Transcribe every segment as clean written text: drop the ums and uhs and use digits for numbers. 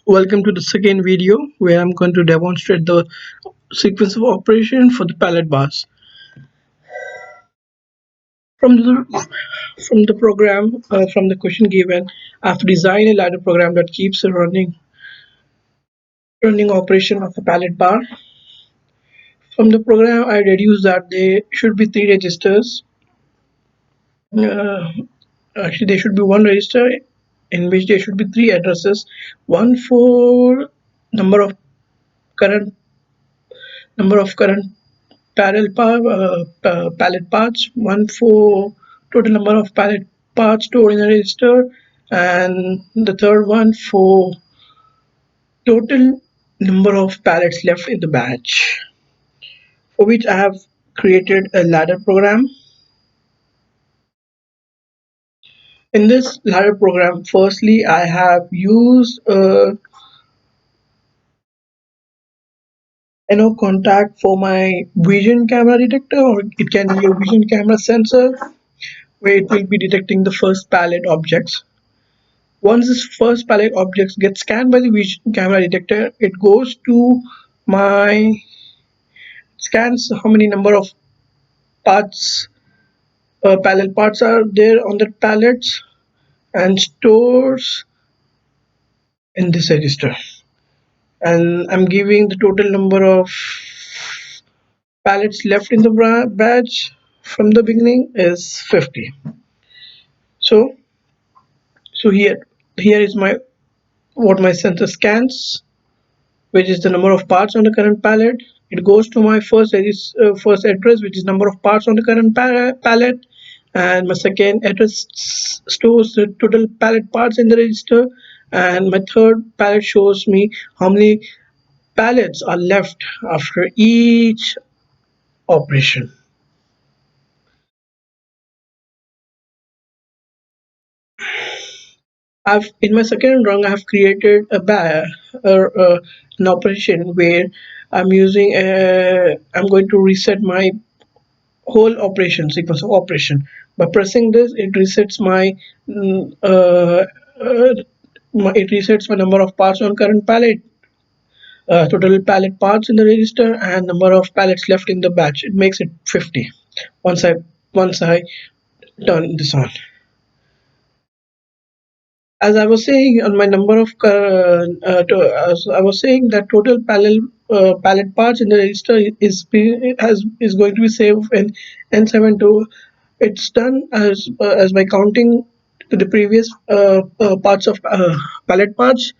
Welcome to the second video where I'm going to demonstrate the sequence of operation for the pallet bars. From the program, from the question given, I have to design a ladder program that keeps a running operation of the pallet bar. From the program, I deduce that there should be three registers. Uh, Actually, there should be one register in which there should be three addresses, one for number of current current pallet parts, one for total number of pallet parts stored in the register, and the third one for total number of pallets left in the batch, for which I have created a ladder program. In this ladder program, firstly, I have used a contact for my vision camera detector, or it can be a vision camera sensor, where it will be detecting the first pallet objects. Once this first pallet objects get scanned by the vision camera detector, it goes to my scans how many number of parts, pallet parts are there on the pallets, and stores in this register. And I'm giving the total number of pallets left in the batch from the beginning is 50. So, so here is my what my sensor scans, which is the number of parts on the current pallet. It goes to my first address, which is number of parts on the current pallet, and my second address stores the total pallet parts in the register, and my third pallet shows me how many pallets are left after each operation. I've in my second rung I have created an operation where I'm going to reset my whole operation sequence of operation. By pressing this, it resets mm, uh, uh, it resets my number of parts on current pallet, total pallet parts in the register, and number of pallets left in the batch. It makes it 50 once I turn this on. As I was saying, on my number of as I was saying that total pallet parts in the register is going to be saved in N72. It's done as by counting to the previous parts of pallet parts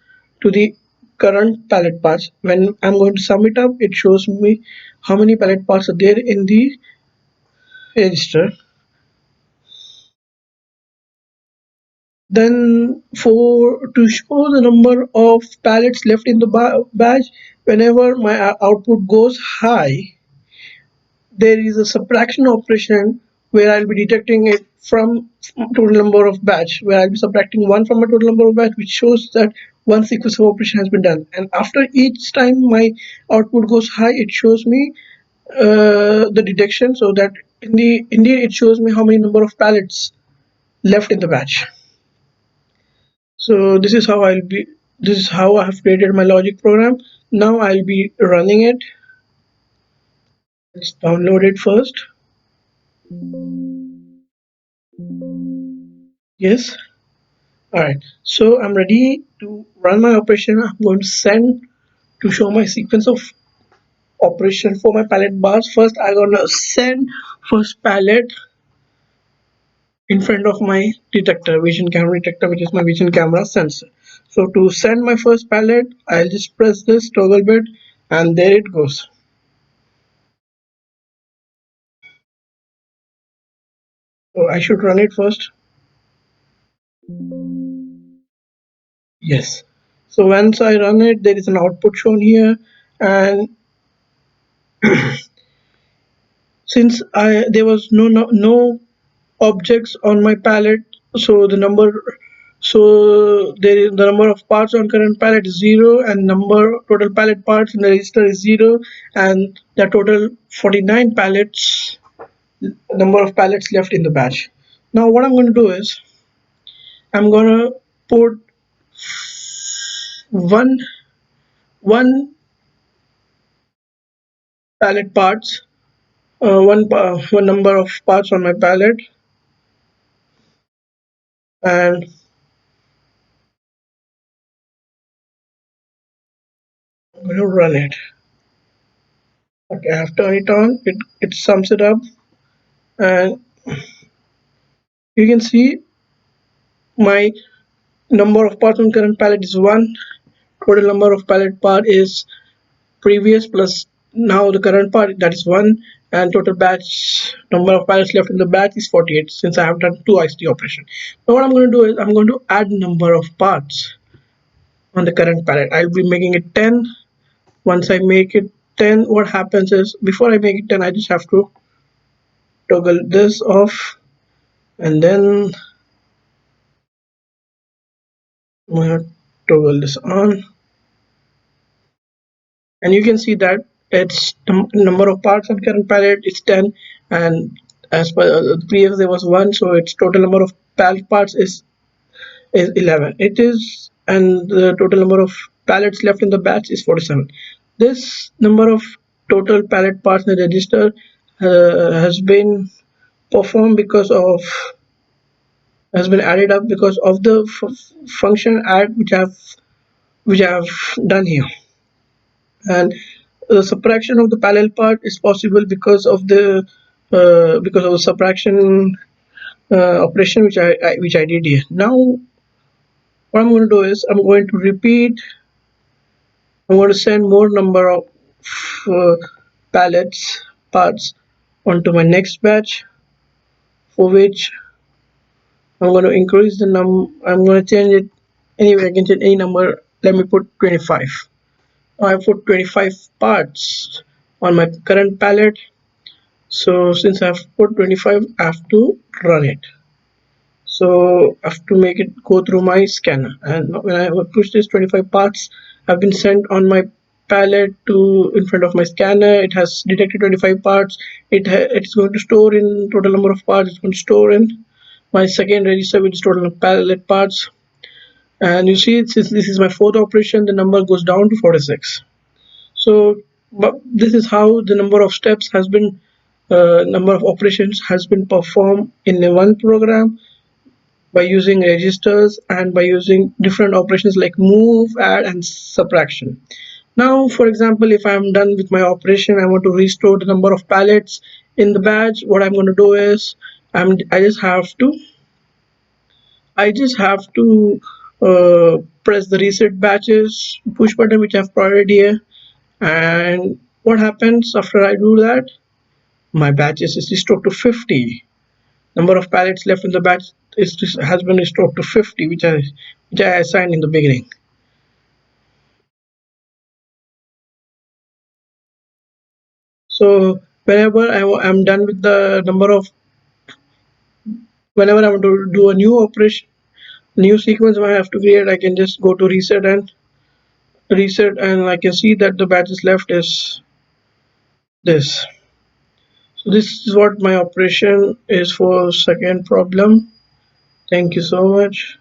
to the current pallet parts. When I'm going to sum it up, it shows me how many pallet parts are there in the register. Then for to show the number of pallets left in the batch, whenever my output goes high, there is a subtraction operation where I'll be detecting it from total number of batch, where I'll be subtracting one from a total number of batch, which shows that one sequence of operation has been done. And after each time my output goes high, it shows me the detection, so that indeed it shows me how many number of pallets left in the batch. So this is how I have created my logic program. Now I'll be running it. Let's download it first. Yes. All right. So I'm ready to run my operation. I'm going to send to show my sequence of operation for my pallet bars. First, I'm gonna send first pallet in front of my detector, vision camera detector, which is my vision camera sensor. So to send my first pallet, I'll just press this toggle bit, and there it goes. So I should run it first. Yes. So once I run it, there is an output shown here, and since I there was no objects on my pallet, so the number of parts on current pallet is 0, and number total pallet parts in the register is 0, and the total 49 pallets, number of pallets left in the batch. Now what I'm going to do is I'm going to put one one pallet parts, one number of parts on my pallet, and I'm going to run it. Okay, I have turned it on. It sums it up, and you can see my number of parts on current pallet is 1. Total number of pallet part is previous plus now the current part, that is 1, and total batch number of pallets left in the batch is 48 since I have done 2 ICT operation. Now what I'm going to do is I'm going to add number of parts on the current pallet. I'll be making it 10. Once I make it 10, what happens is before I make it 10, I just have to toggle this off, and then I'm going to toggle this on, and you can see that its number of parts on current pallet is 10, and as per the previous there was 1, so its total number of pallet parts is 11. It is, and the total number of pallets left in the batch is 47. This number of total pallet parts in the register has been performed because of has been added up because of the function add which I have done here, and the subtraction of the parallel part is possible because of the subtraction operation which I did here. Now what I'm going to do is I'm going to send more number of uh, pallets parts onto my next batch, for which I'm going to increase the I'm going to change it anyway. I can change any number. Let me put 25. I put 25 parts on my current pallet. So since I've put 25, I have to run it. So I have to make it go through my scanner, and when I push this 25 parts have been sent on my pallet to in front of my scanner. It has detected 25 parts. It's going to store in total number of parts. It's going to store in my second register, which is total pallet parts. And you see, since this is my fourth operation, the number goes down to 46. So but this is how the number of steps has been number of operations has been performed in one program by using registers and by using different operations like move, add, and subtraction. Now for example, if I'm done with my operation, I want to restore the number of pallets in the batch. What I'm going to do is I just have to press the reset batches push button which I've provided here. And what happens after I do that? My batches is restored to 50. Number of pallets left in the batch has been restored to 50, which I assigned in the beginning. So whenever I'm done with the number of whenever I want to do a new operation, new sequence I have to create, I can just go to reset, and I can see that the batches left is this. So this is what my operation is for second problem. Thank you so much.